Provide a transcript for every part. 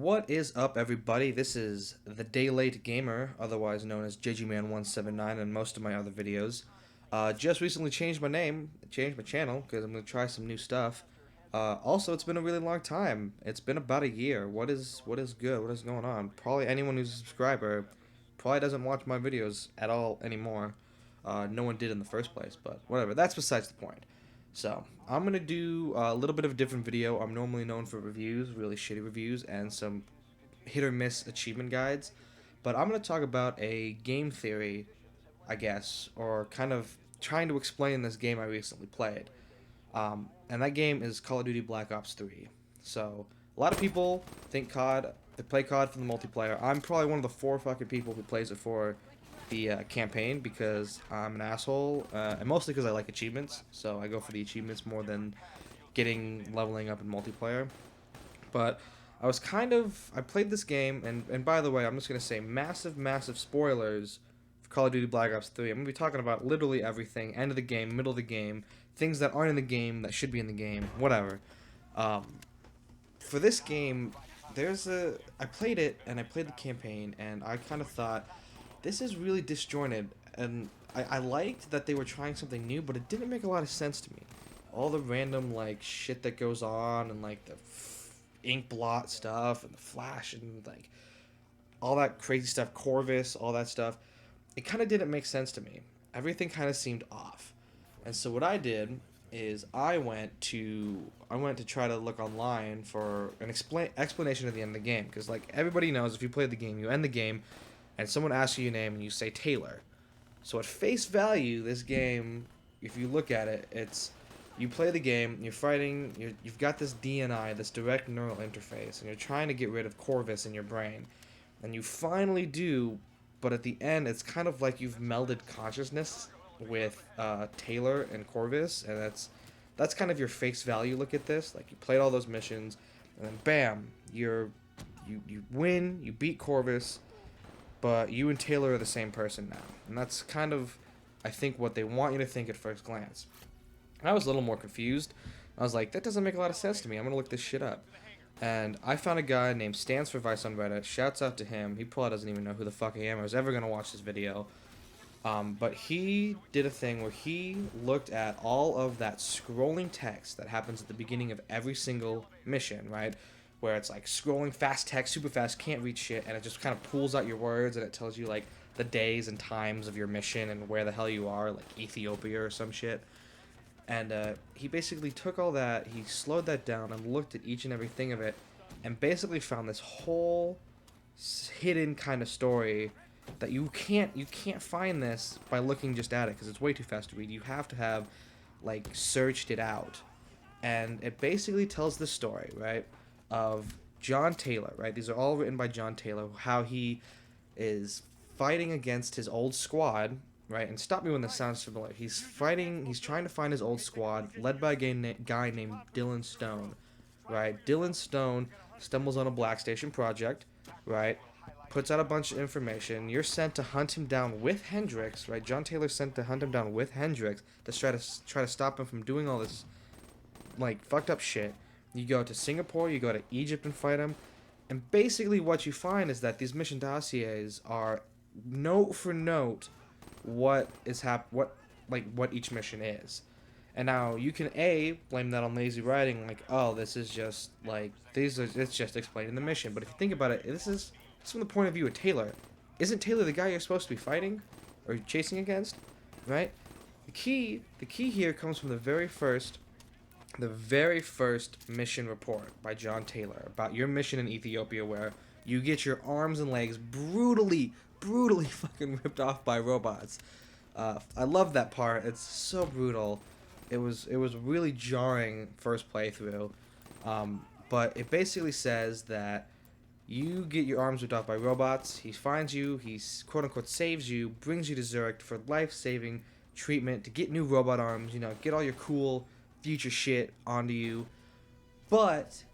What is up, everybody? This is the Day Late Gamer, otherwise known as JGMan179 and most of my other videos. Just recently changed my name, changed my channel, because I'm going to try some new stuff. Also, it's been a really long time. It's been about a year. What is good? What is going on? Probably anyone who's a subscriber probably doesn't watch my videos at all anymore. No one did in the first place, but whatever. That's besides the point. So, I'm going to do a little bit of a different video. I'm normally known for reviews, really shitty reviews, and some hit or miss achievement guides. But I'm going to talk about a game theory, I guess, or kind of trying to explain this game I recently played. And that game is Call of Duty Black Ops 3. So, a lot of people think COD, they play COD for the multiplayer. I'm probably one of the four fucking people who plays it for the campaign because I'm an asshole, and mostly because I like achievements. So I go for the achievements more than getting leveling up in multiplayer. But I played this game, and by the way, I'm just gonna say massive spoilers for Call of Duty Black Ops 3. I'm gonna be talking about literally everything: end of the game, middle of the game, things that aren't in the game that should be in the game, whatever. Um, for this game, I played it and I played the campaign, and I kind of thought this is really disjointed, and I liked that they were trying something new, but it didn't make a lot of sense to me. All the random like shit that goes on, and like the ink blot stuff, and the flash, and like all that crazy stuff, Corvus, all that stuff, it kind of didn't make sense to me. Everything kind of seemed off, and so what I did is I went to try to look online for an explanation of the end of the game, because like everybody knows, if you play the game, you end the game and someone asks you your name and you say Taylor. So at face value, this game, if you look at it, it's you play the game, you're fighting, you've got this DNI, this direct neural interface, and you're trying to get rid of Corvus in your brain, and you finally do, but at the end, it's kind of like you've melded consciousness with Taylor and Corvus, and that's kind of your face value look at this. Like you played all those missions, and then bam, you win, you beat Corvus, but you and Taylor are the same person now. And that's kind of, I think, what they want you to think at first glance. I was a little more confused. I was like, that doesn't make a lot of sense to me. I'm going to look this shit up. And I found a guy named Stands for Vice on Reddit. Shouts out to him. He probably doesn't even know who the fuck I am or is ever going to watch this video. But he did a thing where he looked at all of that scrolling text that happens at the beginning of every single mission, right? Where it's like scrolling fast text, super fast, can't read shit, and it just kind of pulls out your words and it tells you like the days and times of your mission and where the hell you are, like Ethiopia or some shit. And he basically took all that, he slowed that down and looked at each and every thing of it, and basically found this whole hidden kind of story that you can't find this by looking just at it because it's way too fast to read. You have to have like searched it out, and it basically tells the story, right, of John Taylor, right? These are all written by John Taylor. How he is fighting against his old squad, right? And stop me when this sounds familiar. He's trying to find his old squad, led by a guy named Dylan Stone, right? Dylan Stone stumbles on a Black Station project, right? Puts out a bunch of information. You're sent to hunt him down with Hendrix, right? John Taylor's sent to hunt him down with Hendrix to try to stop him from doing all this like fucked up shit. You go to Singapore, you go to Egypt and fight him, and basically what you find is that these mission dossiers are note for note what each mission is. And now you can blame that on lazy writing, like, oh, this is just like it's just explaining the mission. But if you think about it, this is from the point of view of Taylor. Isn't Taylor the guy you're supposed to be fighting or chasing against, right? The key here comes from the very first mission report by John Taylor about your mission in Ethiopia, where you get your arms and legs brutally fucking ripped off by robots. I love that part. It's so brutal. It was really jarring first playthrough, but it basically says that you get your arms ripped off by robots. He finds you. He quote unquote saves you, brings you to Zurich for life saving treatment to get new robot arms. Get all your cool future shit onto you. But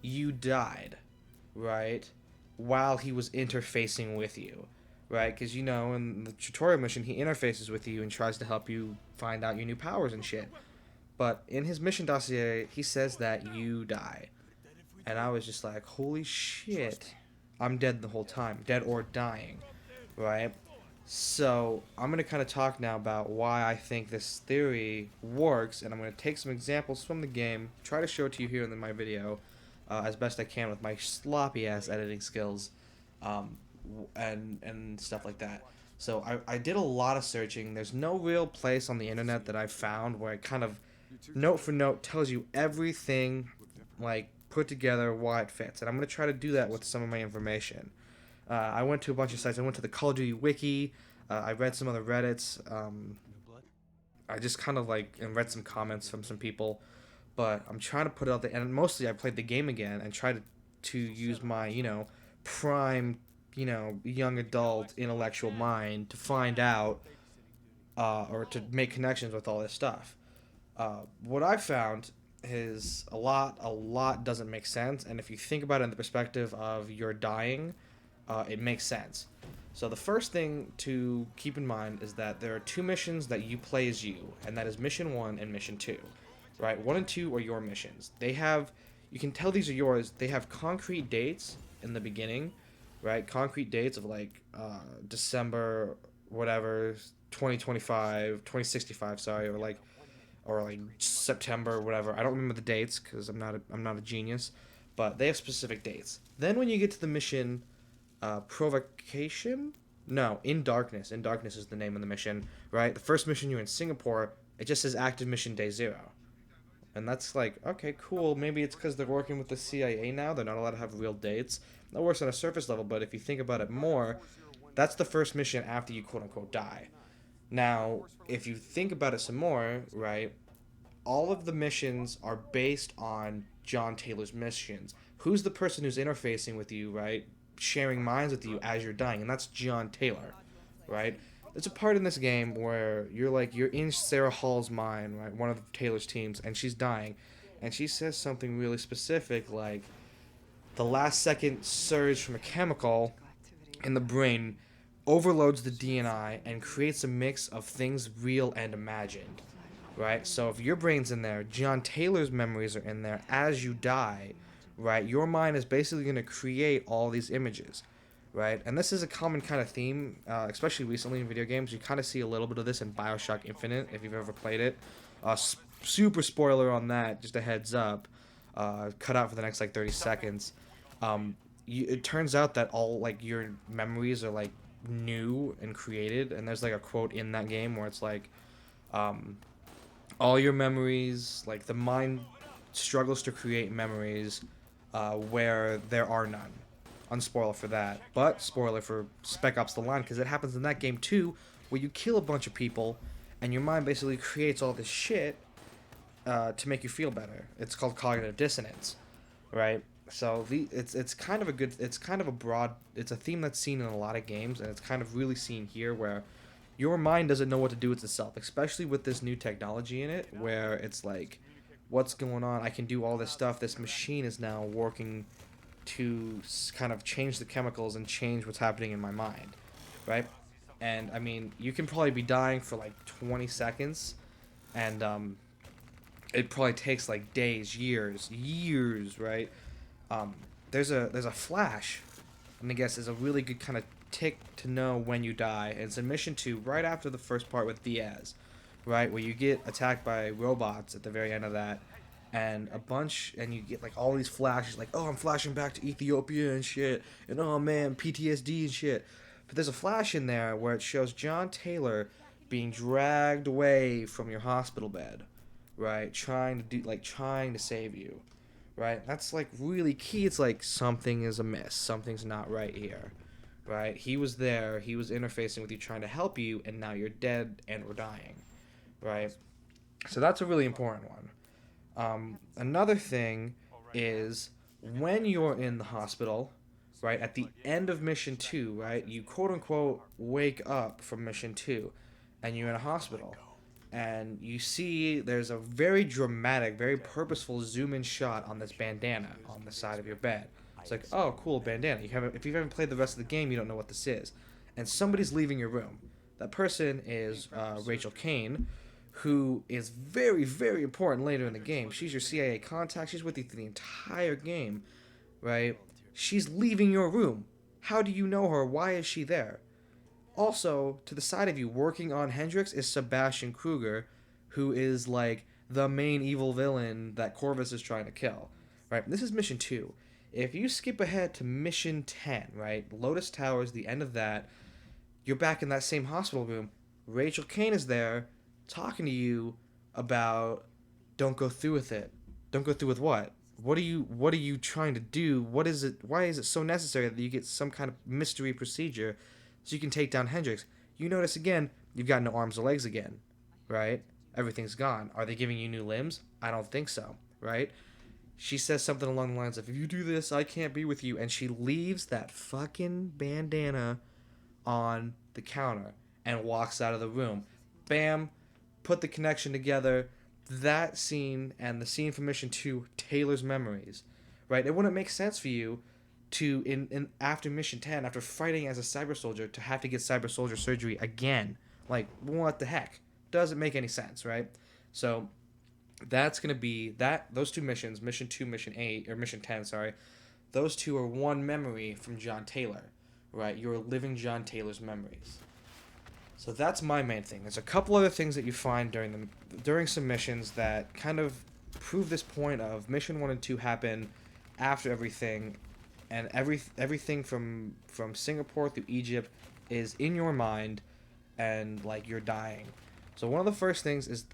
you died, right? While he was interfacing with you, right? Because in the tutorial mission, he interfaces with you and tries to help you find out your new powers and shit. But in his mission dossier, he says that you die. and I was just like, holy shit, I'm dead the whole time, dead or dying, right? So I'm gonna kind of talk now about why I think this theory works, and I'm gonna take some examples from the game, try to show it to you here in my video, as best I can with my sloppy ass editing skills, and stuff like that. So I did a lot of searching. There's no real place on the internet that I found where it kind of note for note tells you everything, like put together why it fits, and I'm gonna try to do that with some of my information. I went to a bunch of sites. I went to the Call of Duty wiki. I read some other Reddits. I just kind of like and read some comments from some people, but I'm trying to put it out there. And mostly, I played the game again and tried to use my prime young adult intellectual mind to find out or to make connections with all this stuff. What I found is a lot doesn't make sense, and if you think about it in the perspective of you're dying, it makes sense. So the first thing to keep in mind is that there are two missions that you play as you, and that is Mission 1 and Mission 2. Right? 1 and 2 are your missions. You can tell these are yours, they have concrete dates in the beginning, right? Concrete dates of like December, whatever, 2025, 2065, sorry, or like September, whatever. I don't remember the dates because I'm not a genius, but they have specific dates. Then when you get to the mission, Provocation? No, In Darkness. In Darkness is the name of the mission, right? The first mission you're in Singapore, it just says active mission day 0. And that's like, okay, cool. Maybe it's because they're working with the CIA now. They're not allowed to have real dates. That works on a surface level, but if you think about it more, that's the first mission after you quote-unquote die. Now, if you think about it some more, right, all of the missions are based on John Taylor's missions. Who's the person who's interfacing with you, right? Sharing minds with you as you're dying, and that's John Taylor, right? There's a part in this game where you're in Sarah Hall's mind, right? One of Taylor's teams, and she's dying, and she says something really specific like the last second surge from a chemical in the brain overloads the DNI and creates a mix of things real and imagined, right? So if your brain's in there, John Taylor's memories are in there as you die, right? Your mind is basically going to create all these images, right? And this is a common kind of theme, especially recently in video games. You kind of see a little bit of this in Bioshock Infinite, if you've ever played it. Super spoiler on that, just a heads up. Cut out for the next, 30 seconds. It turns out that all, your memories are, new and created, and there's, a quote in that game where it's all your memories, the mind struggles to create memories where there are none. Unspoiler for that, but spoiler for Spec Ops: The Line, because it happens in that game too, where you kill a bunch of people, and your mind basically creates all this shit to make you feel better. It's called cognitive dissonance, right? So it's kind of a broad, it's a theme that's seen in a lot of games, and it's kind of really seen here where your mind doesn't know what to do with itself, especially with this new technology in it, where it's what's going on? I can do all this stuff. This machine is now working to kind of change the chemicals and change what's happening in my mind, right? And I mean, you can probably be dying for 20 seconds, and it probably takes days, years, right? There's a flash, and I guess is a really good kind of tick to know when you die. And it's in Mission 2, right after the first part with Diaz, right, where you get attacked by robots at the very end of that, and you get all these flashes, oh, I'm flashing back to Ethiopia and shit, and oh man, PTSD and shit. But there's a flash in there where it shows John Taylor being dragged away from your hospital bed, right, trying to save you, right? That's really key. It's something is amiss, something's not right here, right? He was there, he was interfacing with you, trying to help you, and now you're dead and we're dying, right? So that's a really important one. Another thing is when you're in the hospital, right, at the end of Mission 2, right, you quote-unquote wake up from Mission 2, and you're in a hospital, and you see there's a very dramatic, very purposeful zoom-in shot on this bandana on the side of your bed. It's oh, cool, bandana. If you haven't played the rest of the game, you don't know what this is. And somebody's leaving your room. That person is Rachel Kane, who is very, very important later in the game. She's your CIA contact. She's with you through the entire game, right? She's leaving your room. How do you know her? Why is she there? Also, to the side of you, working on Hendrix, is Sebastian Kruger, who is like the main evil villain that Corvus is trying to kill. Right? This is mission 2. If you skip ahead to mission 10, right? Lotus Towers, the end of that, you're back in that same hospital room. Rachel Kane is there talking to you about don't go through with it. Don't go through with what? What are you trying to do? What is it? Why is it so necessary that you get some kind of mystery procedure so you can take down Hendrix? You notice again, you've got no arms or legs again, right? Everything's gone. Are they giving you new limbs? I don't think so, right? She says something along the lines of, if you do this, I can't be with you. And she leaves that fucking bandana on the counter and walks out of the room. Bam, put the connection together. That scene and the scene from Mission 2, Taylor's memories, right? It wouldn't make sense for you to, in after Mission 10, after fighting as a cyber soldier, to have to get cyber soldier surgery again. Like, what the heck? Doesn't make any sense, right? So that's going to be that. Those two missions, Mission 2, Mission 8, or Mission 10, sorry, those two are one memory from John Taylor, right? You're living John Taylor's memories. So that's my main thing. There's a couple other things that you find during some missions that kind of prove this point of Mission 1 and 2 happen after everything, and everything from Singapore through Egypt is in your mind, and like you're dying. So one of the first things is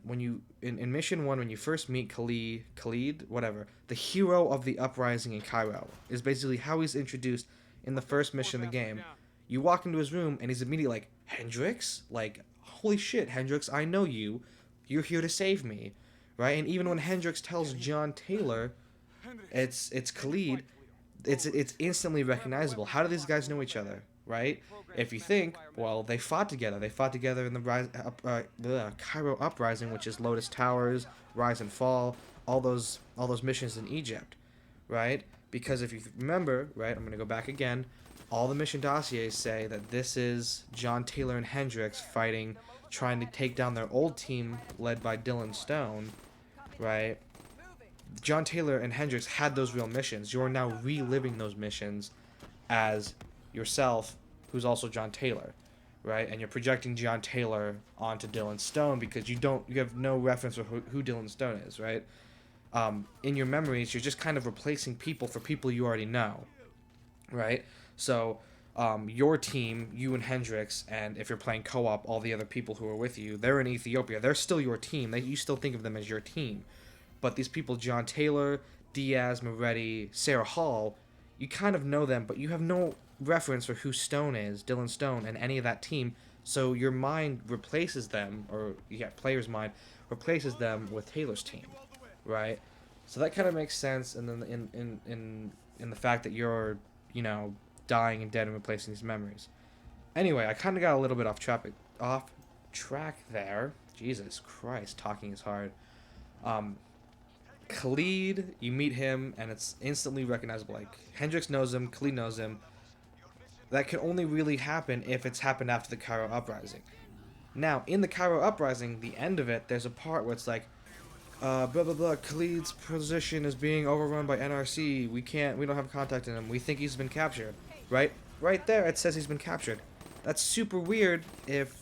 when you in Mission 1, when you first meet Khalid, whatever, the hero of the uprising in Cairo, is basically how he's introduced in the first mission of the game. You walk into his room and he's immediately like, Hendrix? Like, holy shit, Hendrix, I know you. You're here to save me. Right? And even when Hendrix tells John Taylor it's Khalid, it's instantly recognizable. How do these guys know each other? Right? If you think, well, they fought together. They fought together in the Cairo Uprising, which is Lotus Towers, Rise and Fall, all those missions in Egypt. Right? Because if you remember, right, I'm going to go back again, all the mission dossiers say that this is John Taylor and Hendrix fighting, trying to take down their old team led by Dylan Stone, right? John Taylor and Hendrix had those real missions. You are now reliving those missions as yourself, who's also John Taylor, right? And you're projecting John Taylor onto Dylan Stone because you have no reference for who Dylan Stone is, right? In your memories, you're just kind of replacing people for people you already know, right? So your team, you and Hendrix, and if you're playing co-op, all the other people who are with you, they're in Ethiopia. They're still your team. You still think of them as your team. But these people, John Taylor, Diaz, Moretti, Sarah Hall, you kind of know them, but you have no reference for who Stone is, Dylan Stone, and any of that team. So your mind replaces them, or player's mind replaces them with Taylor's team, right? So that kind of makes sense, and then in the fact that you're, dying and dead and replacing these memories. Anyway, I kind of got a little bit off track there. Jesus Christ, talking is hard. Khalid, you meet him, and it's instantly recognizable. Like, Hendrix knows him, Khalid knows him. That can only really happen if it's happened after the Cairo Uprising. Now, in the Cairo Uprising, the end of it, there's a part where it's like, blah blah blah, Khalid's position is being overrun by NRC. We don't have contact in him. We think he's been captured. Right there, it says he's been captured. That's super weird if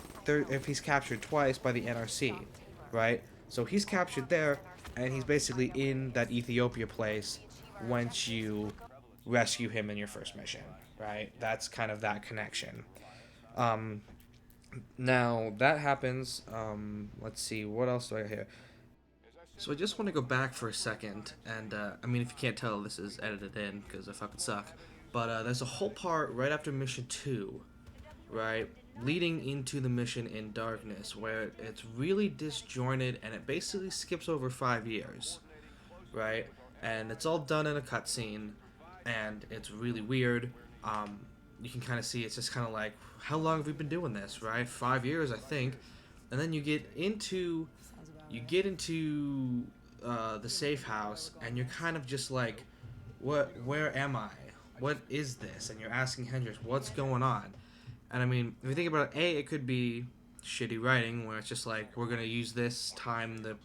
he's captured twice by the NRC, right? So he's captured there, and he's basically in that Ethiopia place once you rescue him in your first mission, right? That's kind of that connection. Now that happens. Let's see, what else do I have here? So I just want to go back for a second, and I mean, if you can't tell, this is edited in because I fucking suck. But there's a whole part right after Mission 2, right, leading into the mission in Darkness, where it's really disjointed, and it basically skips over 5 years, right? And it's all done in a cutscene, and it's really weird. You can kind of see it's just kind of like, how long have we been doing this, right? 5 years, I think. And then you get into the safe house, and you're kind of just like, where am I? What is this? And you're asking Hendrix, what's going on? And I mean, if you think about it, it could be shitty writing where it's just like we're gonna use this time the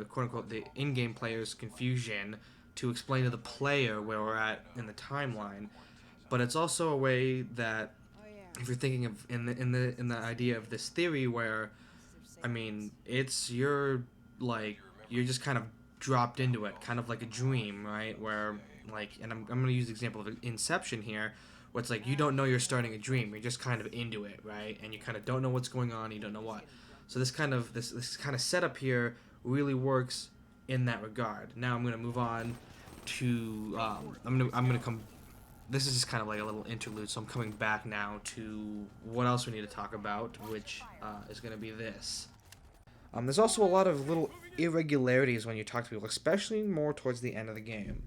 quote unquote the in-game player's confusion to explain to the player where we're at in the timeline. But it's also a way that if you're thinking of in the idea of this theory where I mean it's you're just kind of dropped into it, kind of like a dream, right? Where like, and I'm gonna use the example of Inception here, where it's like you don't know you're starting a dream, you're just kind of into it, right? And you kind of don't know what's going on, you don't know what. So this kind of setup here really works in that regard. Now I'm gonna move on to I'm gonna come. This is just kind of like a little interlude, so I'm coming back now to what else we need to talk about, which is gonna be this. There's also a lot of little irregularities when you talk to people, especially more towards the end of the game.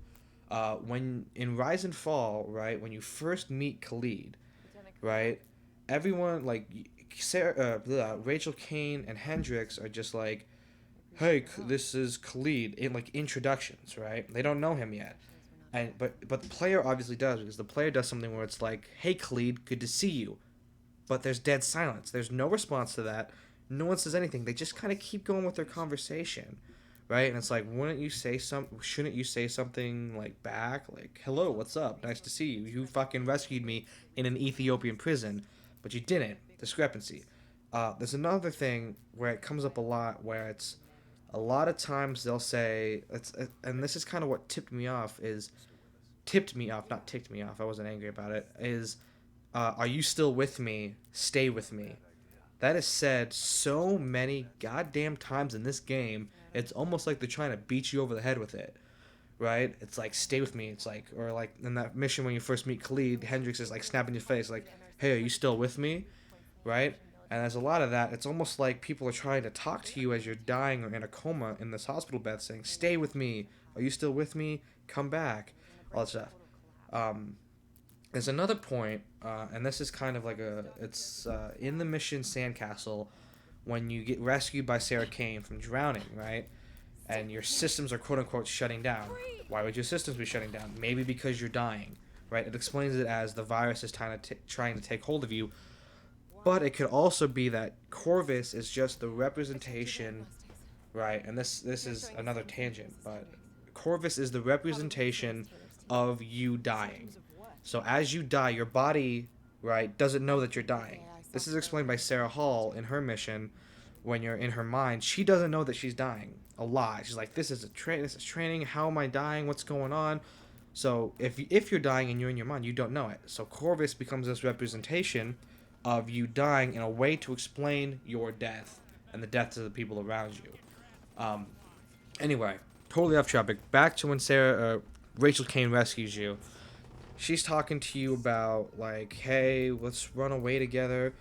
When in Rise and Fall, right, when you first meet Khalid, right, everyone like Rachel Kane and Hendrix are just like, "Hey, this is Khalid," in like introductions, right? They don't know him yet, and but the player obviously does because the player does something where it's like, "Hey, Khalid, good to see you," but there's dead silence. There's no response to that. No one says anything. They just kind of keep going with their conversation, right? And it's like, shouldn't you say something like back, like, "Hello, what's up? Nice to see you. You fucking rescued me in an Ethiopian prison," but you didn't. Discrepancy. There's another thing where it comes up a lot, where it's a lot of times they'll say, and this is kind of what tipped me off, not ticked me off. I wasn't angry about it. Are you still with me? Stay with me. That is said so many goddamn times in this game, it's almost like they're trying to beat you over the head with it, right? It's like, "Stay with me." It's like, or like in that mission when you first meet Khalid, Hendrix is like snapping your face, like, "Hey, are you still with me?" Right? And there's a lot of that. It's almost like people are trying to talk to you as you're dying or in a coma in this hospital bed, saying, "Stay with me. Are you still with me? Come back." All that stuff. Um, there's another point, and this is kind of like it's in the mission Sandcastle, when you get rescued by Sarah Kane from drowning, right? And your systems are quote unquote shutting down. Why would your systems be shutting down? Maybe because you're dying, right? It explains it as the virus is trying to take hold of you, but it could also be that Corvus is just the representation, right? And this is another tangent, but Corvus is the representation of you dying. So as you die, your body, right, doesn't know that you're dying. This is explained by Sarah Hall in her mission. When you're in her mind, she doesn't know that she's dying a lot. She's like, this is training. How am I dying? What's going on? So if you're dying and you're in your mind, you don't know it. So Corvus becomes this representation of you dying in a way to explain your death and the deaths of the people around you. Anyway, totally off topic. Back to when Rachel Kane rescues you. She's talking to you about like, "Hey, let's run away together,"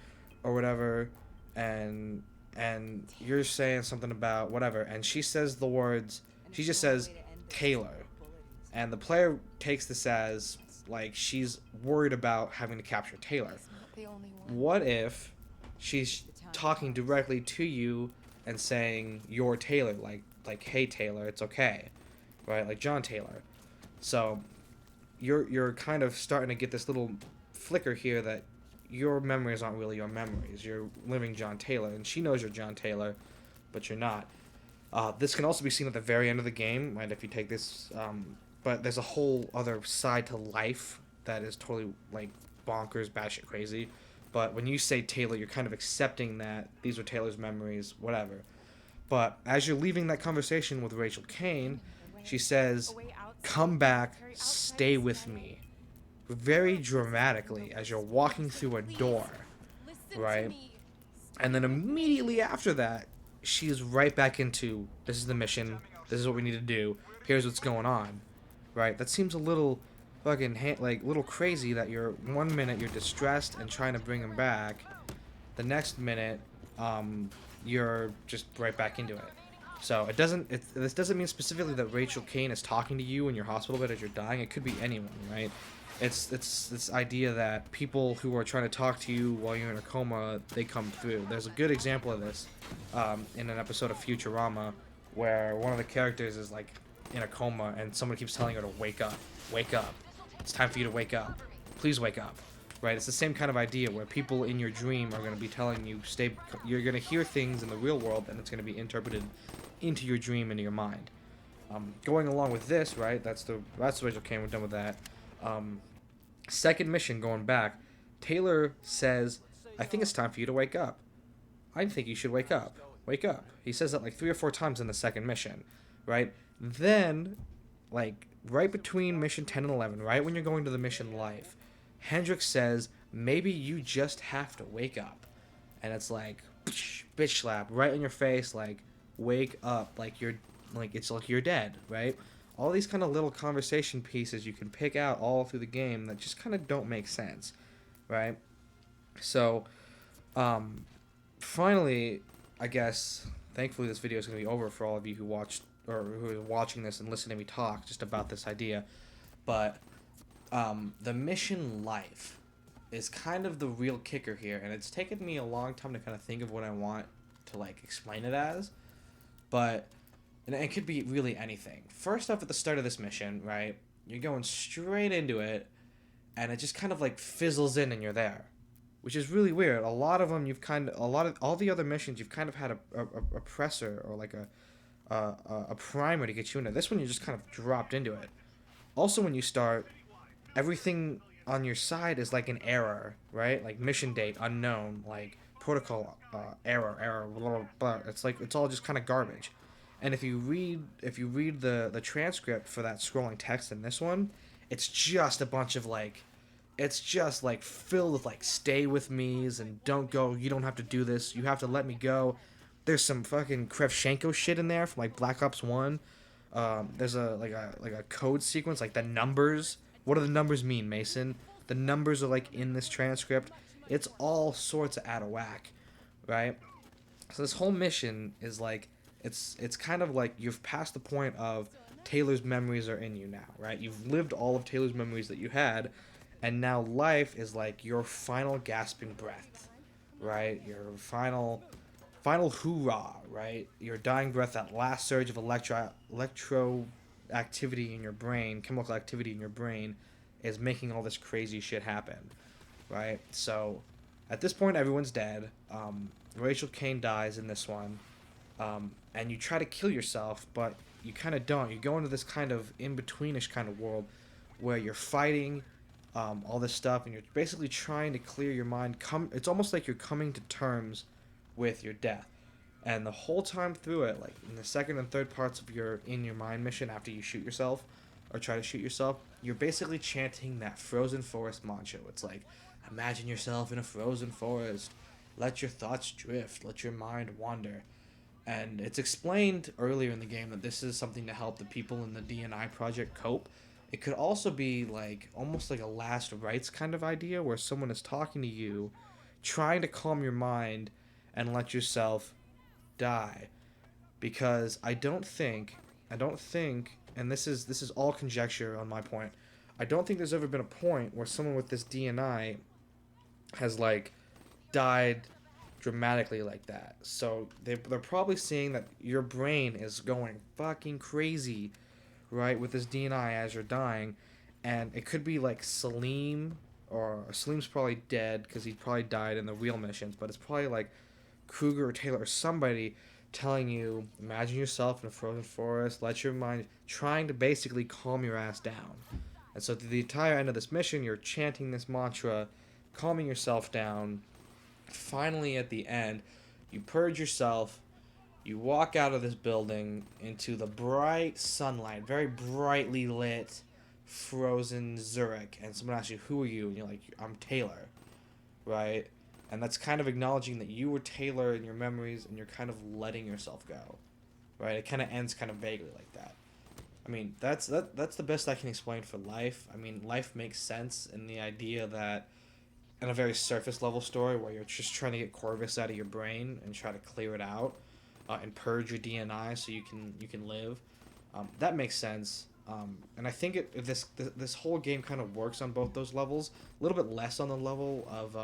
or whatever, and you're saying something about whatever, and she says the words. She just says Taylor, and the player takes this as like she's worried about having to capture Taylor. What if she's talking directly to you and saying you're Taylor, like "Hey Taylor, it's okay," right? Like John Taylor. So you're kind of starting to get this little flicker here that your memories aren't really your memories. You're living John Taylor, and she knows you're John Taylor, but you're not. This can also be seen at the very end of the game, right? If you take this, but there's a whole other side to life that is totally like bonkers, batshit crazy. But when you say Taylor, you're kind of accepting that these are Taylor's memories, whatever. But as you're leaving that conversation with Rachel Kane, she says, "Come back, stay with me," very dramatically as you're walking through a door, right? And then immediately after that, she's right back into, "This is the mission, this is what we need to do, here's what's going on," right? That seems a little fucking little crazy that you're 1 minute you're distressed and trying to bring him back, the next minute you're just right back into it. So this doesn't mean specifically that Rachel Kane is talking to you in your hospital bed as you're dying. It could be anyone, right? It's this idea that people who are trying to talk to you while you're in a coma, they come through. There's a good example of this in an episode of Futurama where one of the characters is like in a coma and someone keeps telling her to wake up. Wake up. It's time for you to wake up. Please wake up. right? It's the same kind of idea where people in your dream are going to be telling you you're going to hear things in the real world, and it's going to be interpreted into your dream, into your mind. Going along with this, right? That's Rachel Kane. We're done with that. Um, Second mission, going back, Taylor says, "I think it's time for you to wake up. I think you should wake up. Wake up." He says that like 3 or 4 times in the second mission, right? Then, like right between mission 10 and 11, right when you're going to the mission life, Hendrix says, "Maybe you just have to wake up," and it's like, bitch slap right in your face, like, wake up, it's like you're dead, right? All these kind of little conversation pieces you can pick out all through the game that just kind of don't make sense, right? So, um, finally, I guess, thankfully, this video is going to be over for all of you who watched or who are watching this and listening to me talk just about this idea. But the mission life is kind of the real kicker here, and it's taken me a long time to kind of think of what I want to like explain it as. But and it could be really anything. First off, at the start of this mission, right, you're going straight into it, and it just kind of like fizzles in, and you're there, which is really weird. A lot of them, all the other missions, you've kind of had a presser or like a primer to get you into. This one, you just kind of dropped into it. Also, when you start, everything on your side is like an error, right? Like mission date unknown, like protocol error, blah, blah, blah. It's like it's all just kind of garbage. And if you read the transcript for that scrolling text in this one, it's just a bunch of like, it's just like filled with like stay with me's and don't go, you don't have to do this, you have to let me go. There's some fucking Krevchenko shit in there from like Black Ops 1. There's a code sequence, like the numbers. What do the numbers mean, Mason? The numbers are like in this transcript. It's all sorts of out of whack, right? So this whole mission is like, it's kind of like you've passed the point of Taylor's memories are in you now, right? You've lived all of Taylor's memories that you had, and now life is like your final gasping breath, right? Your final hoorah, right? Your dying breath, that last surge of electro activity in your brain, chemical activity in your brain, is making all this crazy shit happen, right? So, at this point, everyone's dead. Rachel Kane dies in this one, and you try to kill yourself, but you kind of don't. You go into this kind of in-betweenish kind of world where you're fighting all this stuff, and you're basically trying to clear your mind. It's almost like you're coming to terms with your death. And the whole time through it, like in the second and third parts of your in your mind mission after you shoot yourself or try to shoot yourself, you're basically chanting that frozen forest mantra. It's like, imagine yourself in a frozen forest. Let your thoughts drift. Let your mind wander. And it's explained earlier in the game that this is something to help the people in the DNI project cope. It could also be like almost like a last rites kind of idea where someone is talking to you, trying to calm your mind and let yourself die. Because I don't think, and this is all conjecture on my point. I don't think there's ever been a point where someone with this DNI has like died dramatically like that. So they're probably seeing that your brain is going fucking crazy, right, with this DNI as you're dying, and it could be like Salim, or Salim's probably dead because he probably died in the real missions, but it's probably like Kruger or Taylor or somebody telling you, imagine yourself in a frozen forest, let your mind, trying to basically calm your ass down. And so through the entire end of this mission, you're chanting this mantra, calming yourself down. Finally, at the end, you purge yourself, you walk out of this building into the bright sunlight, very brightly lit, frozen Zurich, and someone asks you, who are you? And you're like, I'm Taylor, right? And that's kind of acknowledging that you were Taylor in your memories, and you're kind of letting yourself go, right? It kind of ends kind of vaguely like that. I mean, that's the best I can explain for life. I mean, life makes sense in the idea that in a very surface level story where you're just trying to get Corvus out of your brain and try to clear it out, and purge your DNI so you can live. That makes sense. And I think this whole game kind of works on both those levels. A little bit less on the level of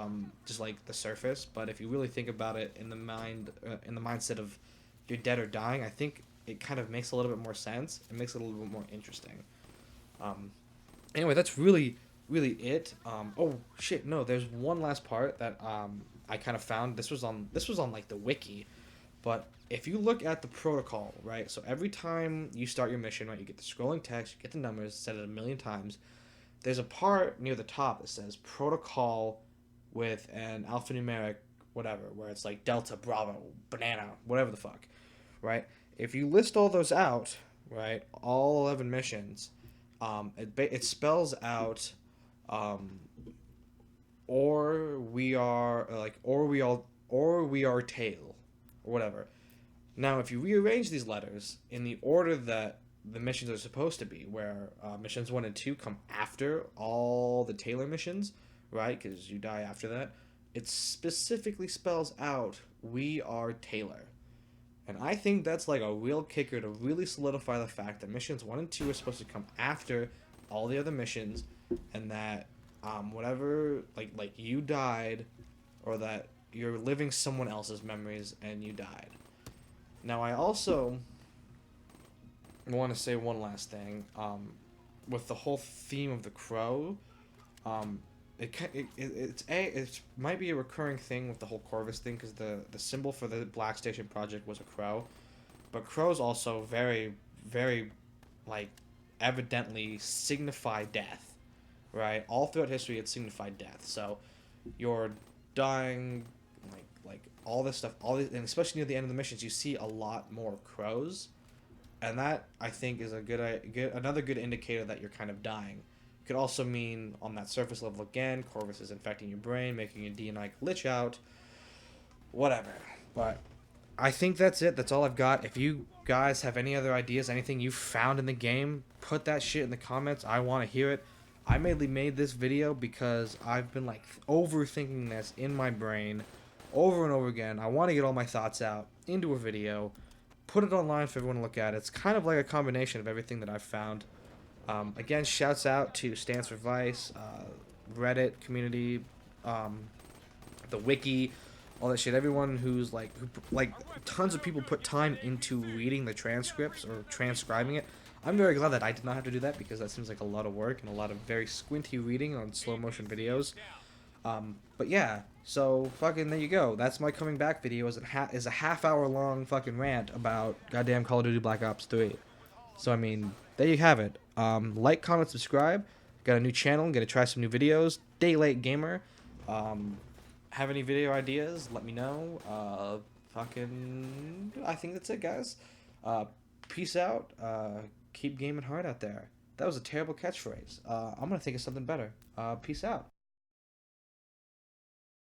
just like the surface, but if you really think about it in the mindset of you're dead or dying, I think it kind of makes a little bit more sense. It makes it a little bit more interesting. Anyway, that's really really it. Oh shit, no, there's one last part that I kind of found. This was on like the wiki, but if you look at the protocol, right? So every time you start your mission, right, you get the scrolling text, you get the numbers, said it a million times. There's a part near the top that says protocol with an alphanumeric whatever, where it's like Delta, Bravo, Banana, whatever the fuck, right? If you list all those out, right, all 11 missions, it spells out, um, or we are tail, or whatever. Now, if you rearrange these letters in the order that the missions are supposed to be, where missions 1 and 2 come after all the Taylor missions, right? Because you die after that, it specifically spells out, we are Taylor. And I think that's like a real kicker to really solidify the fact that missions 1 and 2 are supposed to come after all the other missions, and that whatever, like you died, or that you're living someone else's memories and you died. Now, I also want to say one last thing. With the whole theme of the crow, um, it might be a recurring thing with the whole Corvus thing, because the symbol for the Black Station project was a crow, but crows also very like evidently signify death, right? All throughout history, it signified death. So you're dying, like all this stuff, and especially near the end of the missions, you see a lot more crows, and that I think is a another good indicator that you're kind of dying. It could also mean on that surface level again, Corvus is infecting your brain, making your DNA glitch out, whatever. But I think that's it. That's all I've got. If you guys have any other ideas, anything you found in the game, put that shit in the comments. I want to hear it. I mainly made this video because I've been like overthinking this in my brain over and over again. I want to get all my thoughts out into a video, put it online for everyone to look at. It's kind of like a combination of everything that I've found. Again, shouts out to Stance for Vice, Reddit community, um, the wiki, all that shit. Everyone who's like tons of people put time into reading the transcripts or transcribing it. I'm very glad that I did not have to do that, because that seems like a lot of work and a lot of very squinty reading on slow motion videos. But yeah, so fucking there you go. That's my coming back video. Is a half-hour long fucking rant about goddamn Call of Duty Black Ops 3. So I mean, there you have it. Like, comment, subscribe. Got a new channel. Gonna try some new videos. Day Late Gamer. Have any video ideas? Let me know. I think that's it, guys. Peace out. Keep gaming hard out there. That was a terrible catchphrase. I'm gonna think of something better. Peace out.